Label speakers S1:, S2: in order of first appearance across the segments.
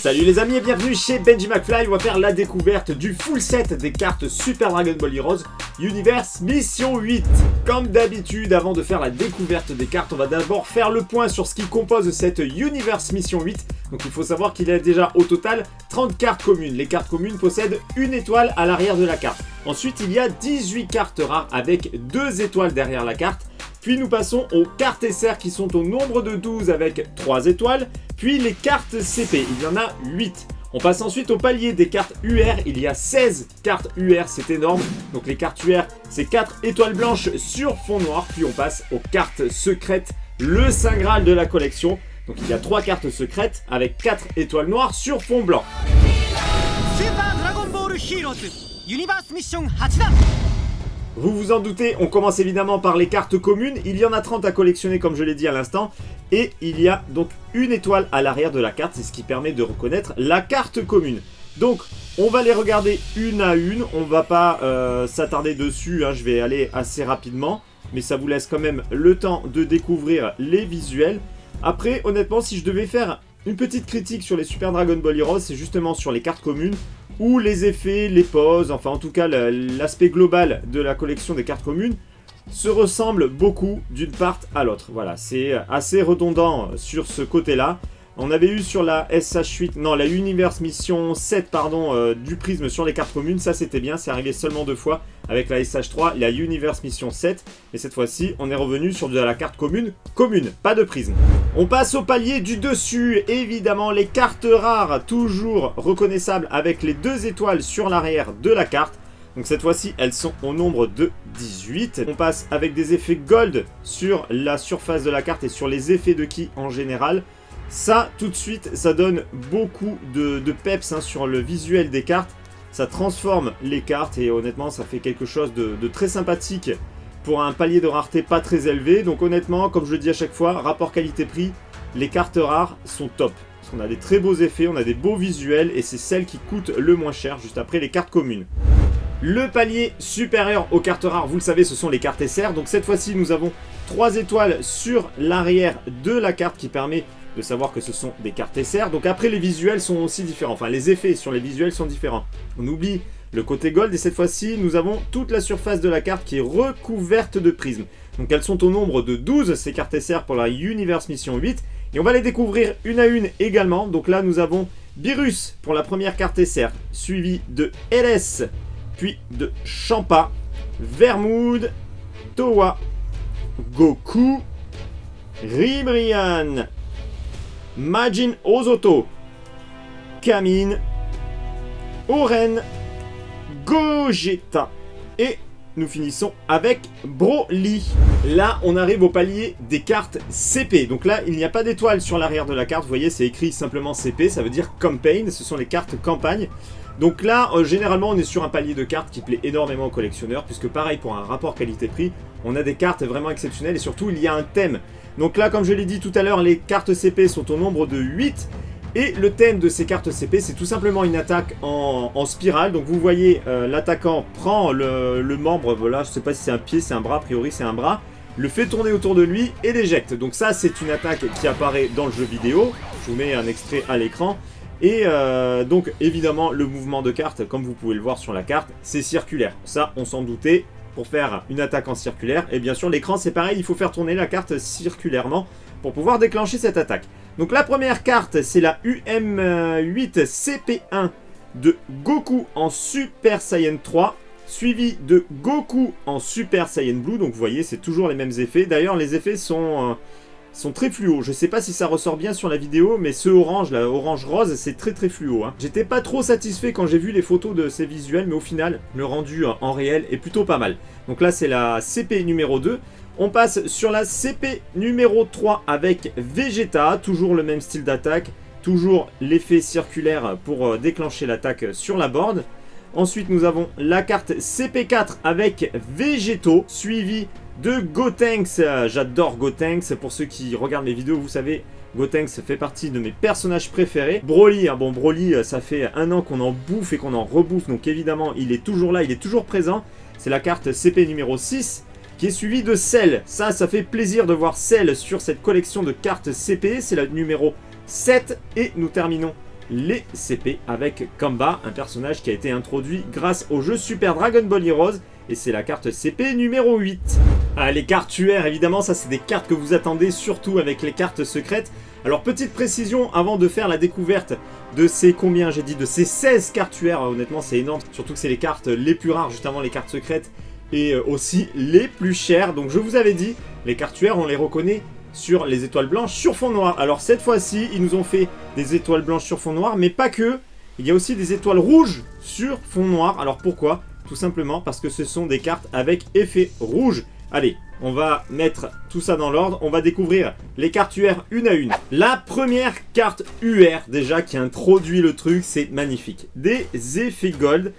S1: Salut les amis et bienvenue chez Benji McFly. On va faire la découverte du full set des cartes Super Dragon Ball Heroes Universe Mission 8. Comme d'habitude, avant de faire la découverte des cartes, on va d'abord faire le point sur ce qui compose cette Universe Mission 8. Donc il faut savoir qu'il y a déjà au total 30 cartes communes. Les cartes communes possèdent une étoile à l'arrière de la carte. Ensuite, il y a 18 cartes rares avec 2 étoiles derrière la carte. Puis nous passons aux cartes SR qui sont au nombre de 12 avec 3 étoiles. Puis les cartes CP, il y en a 8. On passe ensuite au palier des cartes UR, il y a 16 cartes UR, c'est énorme. Donc les cartes UR, c'est 4 étoiles blanches sur fond noir. Puis on passe aux cartes secrètes, le Saint Graal de la collection. Donc il y a 3 cartes secrètes avec 4 étoiles noires sur fond blanc.
S2: Super Dragon Ball Heroes Universe Mission 8 だ.
S1: Vous vous en doutez, on commence évidemment par les cartes communes. Il y en a 30 à collectionner comme je l'ai dit à l'instant. Et il y a donc une étoile à l'arrière de la carte, c'est ce qui permet de reconnaître la carte commune. Donc on va les regarder une à une, on va pas s'attarder dessus, hein. Je vais aller assez rapidement. Mais ça vous laisse quand même le temps de découvrir les visuels. Après honnêtement si je devais faire une petite critique sur les Super Dragon Ball Heroes, c'est justement sur les cartes communes. Où les effets, les poses, enfin en tout cas l'aspect global de la collection des cartes communes se ressemble beaucoup d'une part à l'autre. Voilà, c'est assez redondant sur ce côté-là. On avait eu sur la SH8, non la Universe Mission 7 pardon, du prisme sur les cartes communes, ça c'était bien, c'est arrivé seulement 2 fois avec la SH3, la Universe Mission 7. Mais cette fois-ci, on est revenu sur de la carte commune, pas de prisme. On passe au palier du dessus, évidemment les cartes rares, toujours reconnaissables avec les 2 étoiles sur l'arrière de la carte. Donc cette fois-ci, elles sont au nombre de 18. On passe avec des effets gold sur la surface de la carte et sur les effets de ki en général. Ça, tout de suite, ça donne beaucoup de peps hein, sur le visuel des cartes. Ça transforme les cartes et honnêtement, ça fait quelque chose de très sympathique pour un palier de rareté pas très élevé. Donc honnêtement, comme je le dis à chaque fois, rapport qualité-prix, les cartes rares sont top. Parce qu'on a des très beaux effets, on a des beaux visuels et c'est celles qui coûtent le moins cher, juste après les cartes communes. Le palier supérieur aux cartes rares, vous le savez, ce sont les cartes SR. Donc cette fois-ci, nous avons 3 étoiles sur l'arrière de la carte qui permet de savoir que ce sont des cartes SR. Donc après, les visuels sont aussi différents. Enfin, les effets sur les visuels sont différents. On oublie le côté gold et cette fois-ci, nous avons toute la surface de la carte qui est recouverte de prismes. Donc elles sont au nombre de 12, ces cartes SR pour la Universe Mission 8. Et on va les découvrir une à une également. Donc là, nous avons Beerus pour la première carte SR, suivi de LS, puis de Champa, Vermoud, Towa, Goku, Ribrian, Majin Ozoto, Kamine, Oren, Gogeta et nous finissons avec Broly. Là, on arrive au palier des cartes CP. Donc là, il n'y a pas d'étoile sur l'arrière de la carte. Vous voyez, c'est écrit simplement CP. Ça veut dire Campaign. Ce sont les cartes campagne. Donc là, généralement, on est sur un palier de cartes qui plaît énormément aux collectionneurs. Puisque pareil, pour un rapport qualité-prix, on a des cartes vraiment exceptionnelles. Et surtout, il y a un thème. Donc là, comme je l'ai dit tout à l'heure, les cartes CP sont au nombre de 8. Et le thème de ces cartes CP, c'est tout simplement une attaque en spirale. Donc vous voyez, l'attaquant prend le membre, voilà, je ne sais pas si c'est un pied, c'est un bras, a priori c'est un bras, le fait tourner autour de lui et l'éjecte. Donc ça, c'est une attaque qui apparaît dans le jeu vidéo. Je vous mets un extrait à l'écran. Et donc évidemment, le mouvement de carte, comme vous pouvez le voir sur la carte, c'est circulaire. Ça, on s'en doutait. Pour faire une attaque en circulaire. Et bien sûr, l'écran, c'est pareil, il faut faire tourner la carte circulairement pour pouvoir déclencher cette attaque. Donc la première carte, c'est la UM8CP1 de Goku en Super Saiyan 3, suivi de Goku en Super Saiyan Blue. Donc vous voyez, c'est toujours les mêmes effets. D'ailleurs, les effets sont très fluo. Je sais pas si ça ressort bien sur la vidéo, mais ce orange, là, orange rose, c'est très fluo. Hein. J'étais pas trop satisfait quand j'ai vu les photos de ces visuels, mais au final, le rendu en réel est plutôt pas mal. Donc là, c'est la CP numéro 2. On passe sur la CP numéro 3 avec Vegeta, toujours le même style d'attaque, toujours l'effet circulaire pour déclencher l'attaque sur la board. Ensuite, nous avons la carte CP4 avec Vegeto, suivi de Gotenks. J'adore Gotenks, pour ceux qui regardent mes vidéos, vous savez, Gotenks fait partie de mes personnages préférés. Broly, hein, bon Broly, ça fait 1 an qu'on en bouffe et qu'on en rebouffe, donc évidemment, il est toujours là, il est toujours présent. C'est la carte CP numéro 6. Qui est suivi de Cell. Ça fait plaisir de voir Cell sur cette collection de cartes CP. C'est la numéro 7. Et nous terminons les CP avec Kamba, un personnage qui a été introduit grâce au jeu Super Dragon Ball Heroes. Et c'est la carte CP numéro 8. Ah, les cartes UR, évidemment, ça c'est des cartes que vous attendez, surtout avec les cartes secrètes. Alors, petite précision, avant de faire la découverte de ces, combien j'ai dit, de ces 16 cartes UR, honnêtement c'est énorme. Surtout que c'est les cartes les plus rares, juste avant les cartes secrètes, et aussi les plus chères. Donc je vous avais dit, les cartes UR, on les reconnaît sur les étoiles blanches sur fond noir. Alors cette fois-ci, ils nous ont fait des étoiles blanches sur fond noir, mais pas que. Il y a aussi des étoiles rouges sur fond noir. Alors pourquoi ? Tout simplement parce que ce sont des cartes avec effet rouge. Allez, on va mettre tout ça dans l'ordre. On va découvrir les cartes UR une à une. La première carte UR, déjà, qui introduit le truc, c'est magnifique. Des effets gold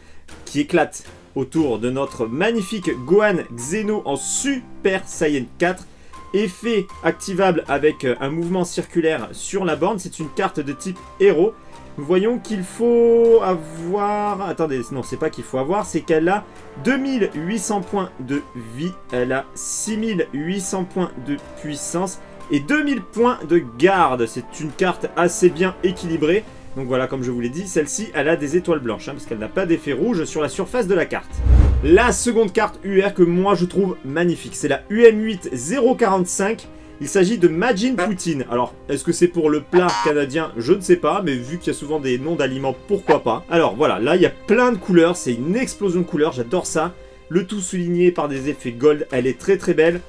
S1: qui éclatent autour de notre magnifique Gohan Xeno en Super Saiyan 4. Effet activable avec un mouvement circulaire sur la borne. C'est une carte de type héros. Nous voyons qu'il faut avoir... Attendez, non, c'est pas qu'il faut avoir, c'est qu'elle a 2800 points de vie, elle a 6800 points de puissance et 2000 points de garde. C'est une carte assez bien équilibrée. Donc voilà, comme je vous l'ai dit, celle-ci, elle a des étoiles blanches, parce qu'elle n'a pas d'effet rouge sur la surface de la carte. La seconde carte UR que moi je trouve magnifique, c'est la UM8 045. Il s'agit de Majin Poutine. Alors, est-ce que c'est pour le plat canadien? Je ne sais pas, mais vu qu'il y a souvent des noms d'aliments, pourquoi pas. Alors voilà, là il y a plein de couleurs, c'est une explosion de couleurs, j'adore ça. Le tout souligné par des effets gold, elle est très très belle.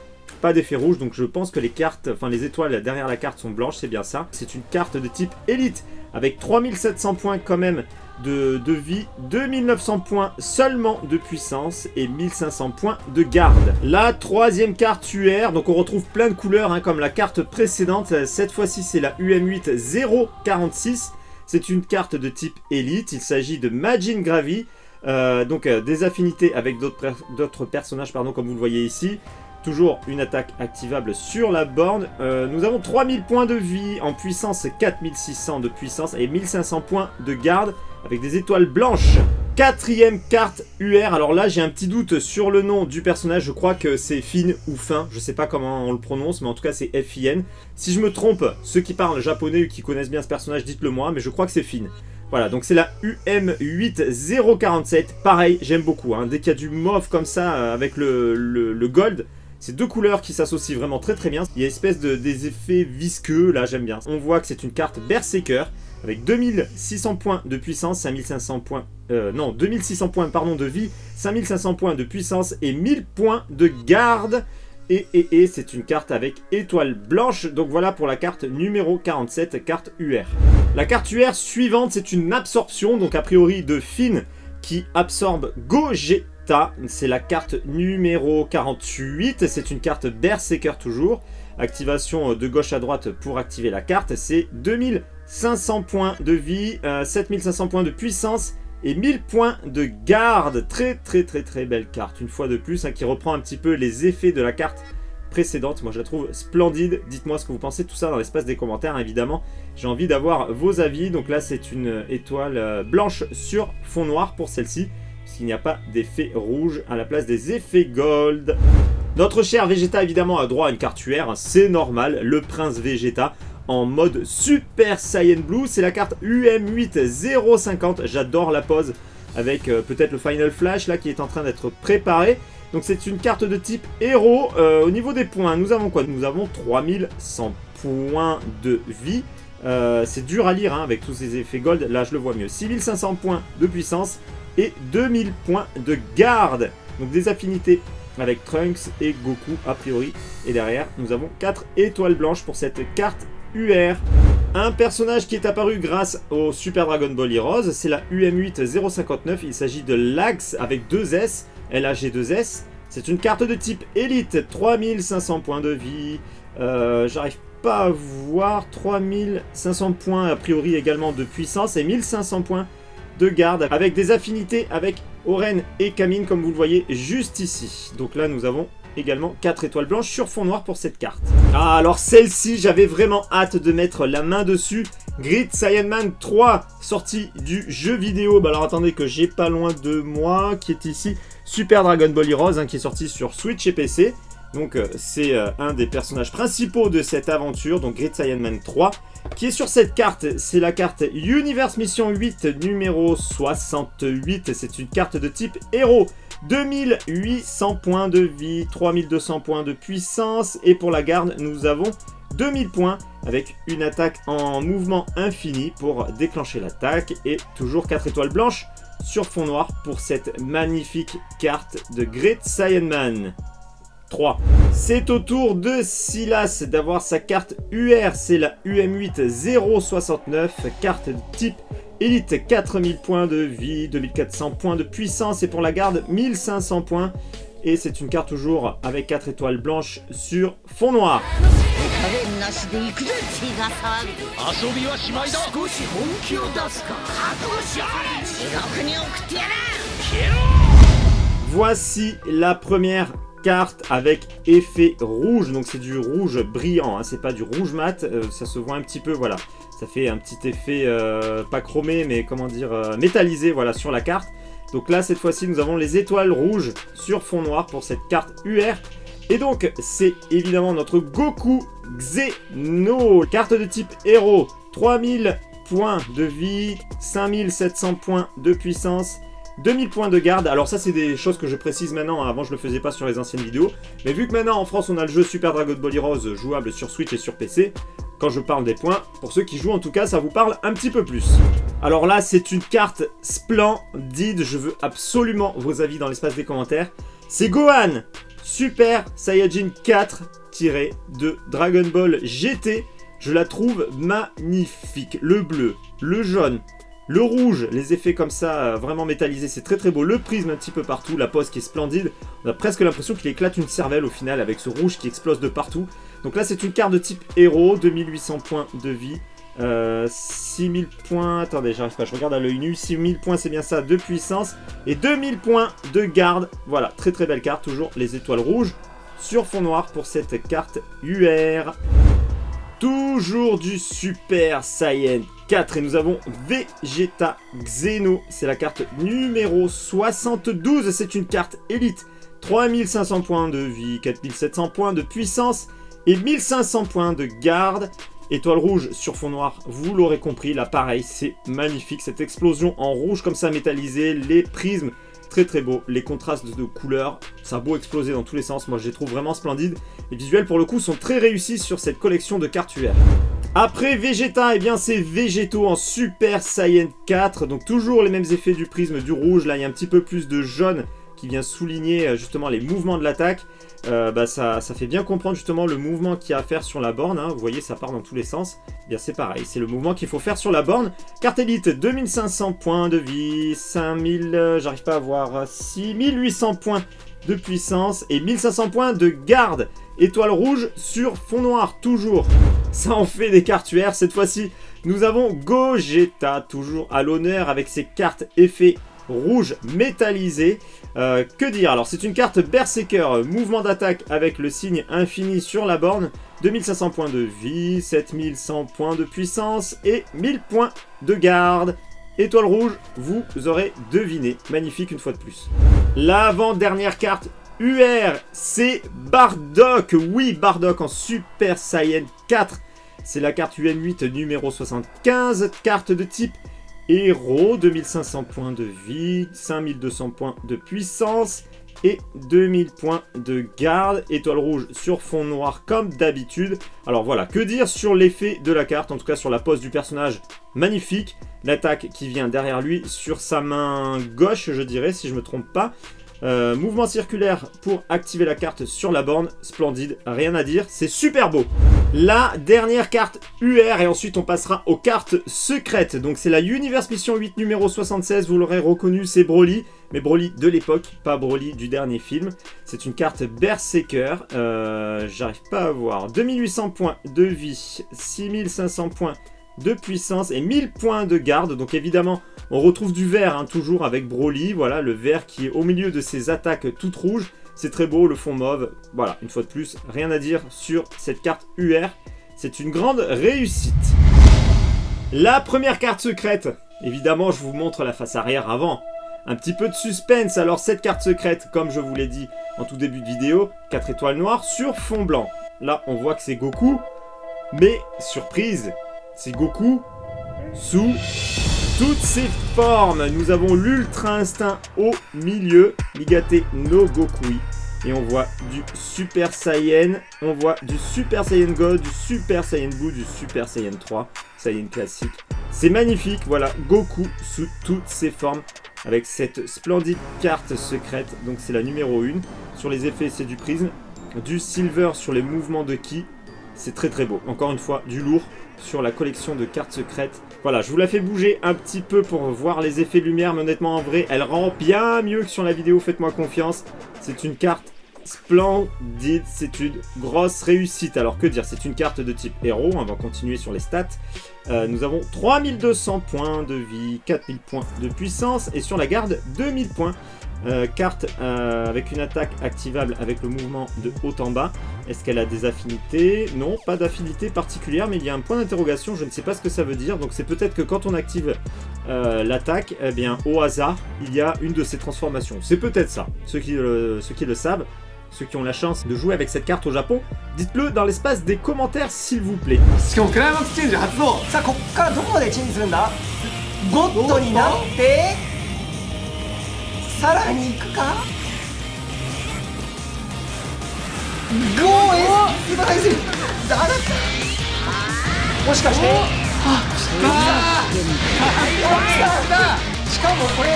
S1: Pas d'effet rouge, donc je pense que les cartes, enfin les étoiles derrière la carte sont blanches, c'est bien ça. C'est une carte de type élite, avec 3700 points quand même de vie, 2900 points seulement de puissance et 1500 points de garde. La troisième carte UR, donc on retrouve plein de couleurs hein, comme la carte précédente. Cette fois-ci c'est la UM8 046. C'est une carte de type élite, il s'agit de Majin Gravy. Donc des affinités avec d'autres personnages, pardon, comme vous le voyez ici. Toujours une attaque activable sur la borne. Nous avons 3000 points de vie en puissance, 4600 de puissance et 1500 points de garde avec des étoiles blanches. Quatrième carte UR. Alors là, j'ai un petit doute sur le nom du personnage. Je crois que c'est Fin ou Fin. Je sais pas comment on le prononce, mais en tout cas, c'est Fin. Si je me trompe, ceux qui parlent japonais ou qui connaissent bien ce personnage, dites-le moi, mais je crois que c'est Fin. Voilà, donc c'est la UM8 047. Pareil, j'aime beaucoup. Hein. Dès qu'il y a du mauve comme ça, avec le gold, c'est deux couleurs qui s'associent vraiment très très bien. Il y a une espèce des effets visqueux, là j'aime bien. On voit que c'est une carte Berserker avec 2600 points de puissance, 5500 points... non, 2600 points pardon, de vie, 5500 points de puissance et 1000 points de garde. Et c'est une carte avec étoile blanche. Donc voilà pour la carte numéro 47, carte UR. La carte UR suivante, c'est une absorption, donc a priori de Fin, qui absorbe Gogeta. C'est la carte numéro 48, c'est une carte Berserker toujours. Activation de gauche à droite pour activer la carte, c'est 2500 points de vie, 7500 points de puissance et 1000 points de garde. Très belle carte, une fois de plus, hein, qui reprend un petit peu les effets de la carte précédente. Moi je la trouve splendide. Dites-moi ce que vous pensez de tout ça dans l'espace des commentaires, évidemment. J'ai envie d'avoir vos avis. Donc là c'est une étoile blanche sur fond noir pour celle-ci, puisqu'il n'y a pas d'effet rouge à la place des effets gold. Notre cher Vegeta évidemment a droit à une carte UR, hein, c'est normal, le prince Vegeta en mode Super Saiyan Blue. C'est la carte UM8 050, j'adore la pose avec peut-être le Final Flash là qui est en train d'être préparé. Donc c'est une carte de type héros. Au niveau des points, nous avons quoi? Nous avons 3100 points de vie. C'est dur à lire hein, avec tous ces effets gold, là je le vois mieux. 6500 points de puissance et 2000 points de garde. Donc des affinités avec Trunks et Goku a priori. Et derrière, nous avons 4 étoiles blanches pour cette carte UR. Un personnage qui est apparu grâce au Super Dragon Ball Heroes, c'est la UM8 059. Il s'agit de Lax avec 2 S, LAG2S. C'est une carte de type élite, 3500 points de vie. J'arrive pas à voir, 3500 points a priori également de puissance et 1500 points de garde avec des affinités avec Oren et Kamine comme vous le voyez juste ici. Donc là nous avons également 4 étoiles blanches sur fond noir pour cette carte. Ah alors celle-ci j'avais vraiment hâte de mettre la main dessus. Grid Saiyan Man 3 sorti du jeu vidéo. Bah alors attendez que j'ai pas loin de moi qui est ici. Super Dragon Ball Heroes hein, qui est sorti sur Switch et PC. Donc c'est un des personnages principaux de cette aventure, donc Great Saiyan Man 3, qui est sur cette carte. C'est la carte Universe Mission 8 numéro 68. C'est une carte de type héros. 2800 points de vie, 3200 points de puissance. Et pour la garde, nous avons 2000 points avec une attaque en mouvement infini pour déclencher l'attaque. Et toujours 4 étoiles blanches sur fond noir pour cette magnifique carte de Great Saiyan Man 3. C'est au tour de Silas d'avoir sa carte UR, c'est la UM8 069, carte de type élite, 4000 points de vie, 2400 points de puissance et pour la garde 1500 points. Et c'est une carte toujours avec 4 étoiles blanches sur fond noir. Voici la première carte avec effet rouge, donc c'est du rouge brillant, hein, c'est pas du rouge mat, ça se voit un petit peu, voilà, ça fait un petit effet pas chromé mais comment dire métallisé, voilà, sur la carte. Donc là cette fois-ci nous avons les étoiles rouges sur fond noir pour cette carte UR. Et donc c'est évidemment notre Goku Xeno, carte de type héros, 3000 points de vie, 5700 points de puissance, 2000 points de garde. Alors ça c'est des choses que je précise maintenant, avant je le faisais pas sur les anciennes vidéos, mais vu que maintenant en France on a le jeu Super Dragon Ball Heroes jouable sur Switch et sur PC, quand je parle des points, pour ceux qui jouent en tout cas ça vous parle un petit peu plus. Alors là c'est une carte splendide, je veux absolument vos avis dans l'espace des commentaires. C'est Gohan Super Saiyajin 4 de Dragon Ball GT, je la trouve magnifique, le bleu, le jaune, le rouge, les effets comme ça, vraiment métallisés, c'est très très beau. Le prisme un petit peu partout, la pose qui est splendide. On a presque l'impression qu'il éclate une cervelle au final avec ce rouge qui explose de partout. Donc là c'est une carte de type héros, 2800 points de vie, 6000 points, attendez j'arrive pas, je regarde à l'œil nu, 6000 points c'est bien ça de puissance et 2000 points de garde. Voilà, très très belle carte, toujours les étoiles rouges sur fond noir pour cette carte UR. Toujours du Super Saiyan 4 et nous avons Vegeta Xeno, c'est la carte numéro 72, c'est une carte élite, 3500 points de vie, 4700 points de puissance et 1500 points de garde. Étoile rouge sur fond noir, vous l'aurez compris, là pareil, c'est magnifique, cette explosion en rouge comme ça métallisé, les prismes, très très beau, les contrastes de couleurs, ça a beau exploser dans tous les sens, moi je les trouve vraiment splendides. Les visuels pour le coup sont très réussis sur cette collection de cartes UR. Après Vegeta, eh bien c'est Végéto en Super Saiyan 4, donc toujours les mêmes effets du prisme du rouge, là il y a un petit peu plus de jaune qui vient souligner justement les mouvements de l'attaque. Ça fait bien comprendre justement le mouvement qu'il y a à faire sur la borne, hein. Vous voyez ça part dans tous les sens, eh bien c'est pareil, c'est le mouvement qu'il faut faire sur la borne. Carte élite, 2500 points de vie, 5000, j'arrive pas à voir, 6800 points de puissance et 1500 points de garde. Étoile rouge sur fond noir, toujours. Ça en fait des cartes UR. Cette fois-ci, nous avons Gogeta, toujours à l'honneur avec ses cartes effets rouge métallisé. Que dire? Alors c'est une carte Berserker, mouvement d'attaque avec le signe infini sur la borne, 2500 points de vie, 7100 points de puissance et 1000 points de garde. Étoile rouge, vous aurez deviné, magnifique une fois de plus. L'avant-dernière carte UR, c'est Bardock, oui Bardock en Super Saiyan 4, c'est la carte UM8 numéro 75, carte de type héros, 2500 points de vie, 5200 points de puissance et 2000 points de garde. Étoile rouge sur fond noir comme d'habitude. Alors voilà, que dire sur l'effet de la carte, en tout cas sur la pose du personnage, magnifique. L'attaque qui vient derrière lui sur sa main gauche, je dirais, si je ne me trompe pas. Mouvement circulaire pour activer la carte sur la borne, splendide, rien à dire, c'est super beau. La dernière carte UR et ensuite on passera aux cartes secrètes. Donc c'est la Universe Mission 8 numéro 76, vous l'aurez reconnu, c'est Broly, mais Broly de l'époque, pas Broly du dernier film. C'est une carte Berserker, j'arrive pas à voir, 2800 points de vie, 6500 points de puissance et 1000 points de garde. Donc évidemment on retrouve du vert, hein, toujours avec Broly, voilà le vert qui est au milieu de ses attaques toutes rouges. C'est très beau, le fond mauve, voilà, une fois de plus, rien à dire sur cette carte UR, c'est une grande réussite. La première carte secrète, évidemment je vous montre la face arrière avant un petit peu de suspense. Alors cette carte secrète, comme je vous l'ai dit en tout début de vidéo, 4 étoiles noires sur fond blanc. Là, on voit que c'est Goku, mais surprise, c'est Goku sous toutes ses formes. Nous avons l'Ultra Instinct au milieu, Ligate no Gokui. Et on voit du Super Saiyan, on voit du Super Saiyan God, du Super Saiyan Blue, du Super Saiyan 3, Saiyan classique. C'est magnifique, voilà, Goku sous toutes ses formes, avec cette splendide carte secrète. Donc c'est la numéro 1. Sur les effets, c'est du prisme, du silver sur les mouvements de ki. C'est très très beau. Encore une fois, du lourd sur la collection de cartes secrètes. Voilà, je vous la fais bouger un petit peu pour voir les effets de lumière, mais honnêtement, en vrai, elle rend bien mieux que sur la vidéo, faites-moi confiance. C'est une carte splendide, c'est une grosse réussite. Alors que dire, c'est une carte de type héros, on va continuer sur les stats. Nous avons 3200 points de vie, 4000 points de puissance, et sur la garde, 2000 points. Carte avec une attaque activable avec le mouvement de haut en bas. Est-ce qu'elle a des affinités? Non, pas d'affinité particulière, mais il y a un point d'interrogation, je ne sais pas ce que ça veut dire. Donc c'est peut-être que quand on active l'attaque, eh bien au hasard, il y a une de ces transformations. C'est peut-être ça, ceux qui le savent. Ceux qui ont la chance de jouer avec cette carte au Japon, dites-le dans l'espace des commentaires s'il vous plaît.
S3: しかもクライマックスチェンジ発動。
S2: さあこっからどこまでチェンジするんだ。ゴッドになってさらに行くか。ゴーエス今対するだだもしかしてしかもこれ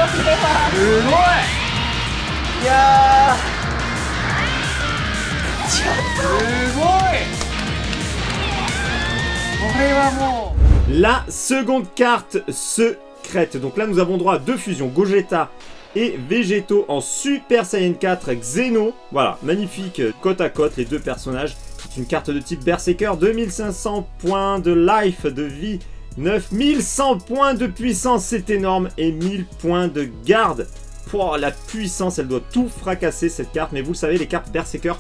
S3: すごい。
S2: いや
S3: すごい。これはもう。
S1: La seconde carte secrète. Donc là nous avons droit à deux fusions, Gogeta et Végéto en Super Saiyan 4 Xeno. Voilà, magnifique, côte à côte les deux personnages. C'est une carte de type Berserker, 2500 points de life, de vie, 9100 points de puissance, c'est énorme, et 1000 points de garde. Pouah, la puissance, elle doit tout fracasser cette carte, mais vous le savez, les cartes Berserker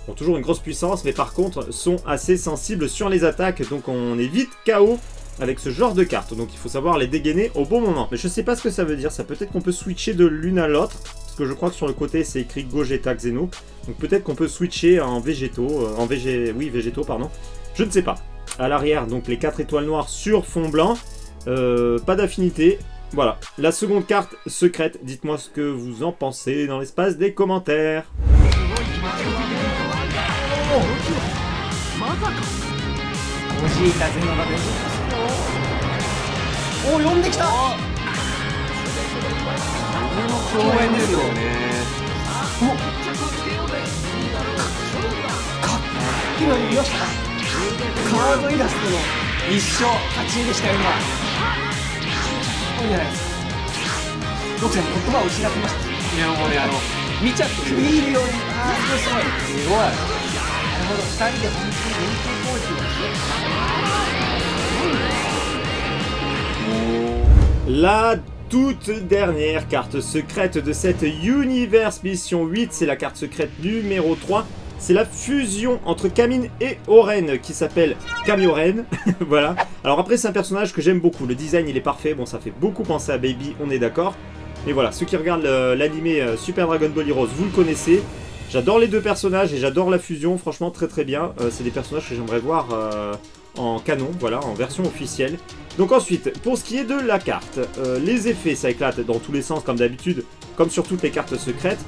S1: ont toujours une grosse puissance, mais par contre sont assez sensibles sur les attaques, donc on est vite KO avec ce genre de carte, donc il faut savoir les dégainer au bon moment. Mais je sais pas ce que ça veut dire, ça peut-être qu'on peut switcher de l'une à l'autre, parce que je crois que sur le côté c'est écrit Gogeta Xeno, donc peut-être qu'on peut switcher en Végéto, Végéto pardon, je ne sais pas. À l'arrière, donc les 4 étoiles noires sur fond blanc, pas d'affinité. Voilà, la seconde carte secrète, dites-moi ce que vous en pensez dans l'espace des commentaires.
S2: ゴジータゼノが出てきますよ。おお呼んできた。
S3: 夢の共演ですよね。
S2: 今見ました。カードイラストの一緒勝ちでしたよ今。すごいじゃないですか。僕さん言葉を失ってました。
S3: いやもうね見ちゃってる。
S2: 食い入るように。ああすごいすごい。
S3: すごい。
S2: なるほど、2人で本当に連携攻撃をして。
S1: La toute dernière carte secrète de cette Universe Mission 8, c'est la carte secrète numéro 3. C'est la fusion entre Kamine et Oren qui s'appelle Kamioren. Voilà. Alors après c'est un personnage que j'aime beaucoup. Le design il est parfait. Bon ça fait beaucoup penser à Baby, on est d'accord. Mais voilà, ceux qui regardent l'animé Super Dragon Ball Heroes, vous le connaissez. J'adore les deux personnages et j'adore la fusion. Franchement très très bien. C'est des personnages que j'aimerais voir en canon, voilà, en version officielle. Donc ensuite, pour ce qui est de la carte, les effets ça éclate dans tous les sens comme d'habitude, comme sur toutes les cartes secrètes.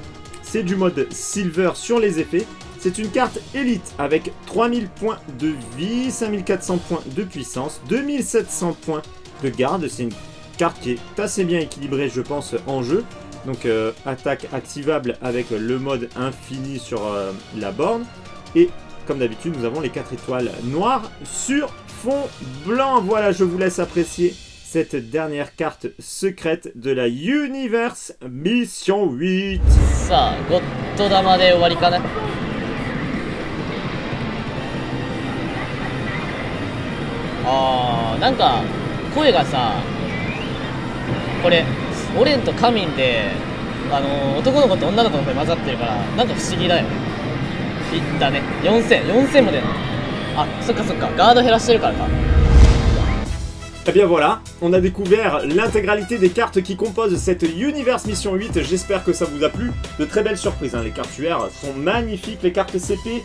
S1: C'est du mode silver sur les effets. C'est une carte élite avec 3000 points de vie, 5400 points de puissance, 2700 points de garde. C'est une carte qui est assez bien équilibrée je pense en jeu. Donc attaque activable avec le mode infini sur la borne. Et comme d'habitude nous avons les 4 étoiles noires sur fond blanc. Voilà, je vous laisse apprécier cette dernière carte secrète de la Universe Mission 8.
S4: さあ、ゴッド玉で終わりかな。なんか声がさ、これオレンとカミンで男の子と女の子の声混ざってるからなんか不思議だよね。いったね。4000も出るの。あ、そっかそっか、ガード減らしてるからか。
S1: Et bien voilà, on a découvert l'intégralité des cartes qui composent cette Universe Mission 8. J'espère que ça vous a plu. De très belles surprises, hein. Les cartes UR sont magnifiques, les cartes CP.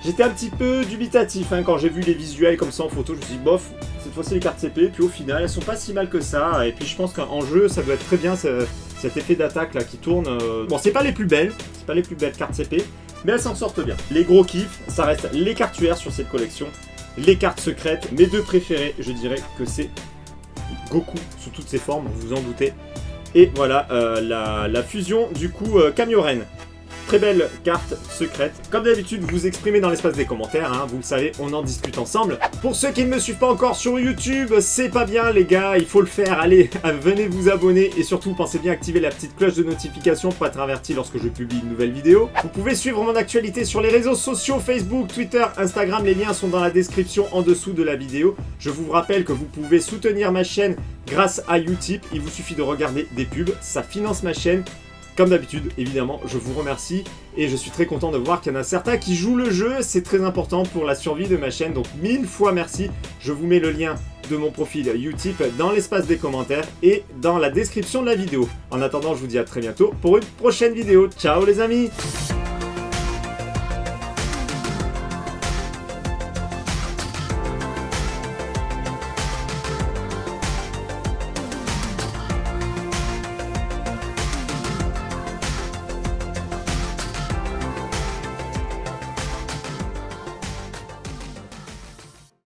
S1: J'étais un petit peu dubitatif hein, quand j'ai vu les visuels comme ça en photo. Je me suis dit, bof, cette fois-ci les cartes CP. Puis au final, elles sont pas si mal que ça. Et puis je pense qu'en jeu, ça doit être très bien cet effet d'attaque là qui tourne. Bon, c'est pas les plus belles, cartes CP, mais elles s'en sortent bien. Les gros kiffs, ça reste les cartes UR sur cette collection. Les cartes secrètes, mes deux préférées, je dirais que c'est Goku sous toutes ses formes, vous vous en doutez. Et voilà, la fusion du coup Kamioren. Très belle carte secrète. Comme d'habitude, vous exprimez dans l'espace des commentaires, hein, vous le savez, on en discute ensemble. Pour ceux qui ne me suivent pas encore sur YouTube, c'est pas bien les gars, il faut le faire. Allez, venez vous abonner et surtout pensez bien à activer la petite cloche de notification pour être averti lorsque je publie une nouvelle vidéo. Vous pouvez suivre mon actualité sur les réseaux sociaux, Facebook, Twitter, Instagram, les liens sont dans la description en dessous de la vidéo. Je vous rappelle que vous pouvez soutenir ma chaîne grâce à Utip, il vous suffit de regarder des pubs, ça finance ma chaîne. Comme d'habitude, évidemment, je vous remercie et je suis très content de voir qu'il y en a certains qui jouent le jeu, c'est très important pour la survie de ma chaîne, donc 1000 fois merci. Je vous mets le lien de mon profil Utip dans l'espace des commentaires et dans la description de la vidéo. En attendant, je vous dis à très bientôt pour une prochaine vidéo. Ciao les amis!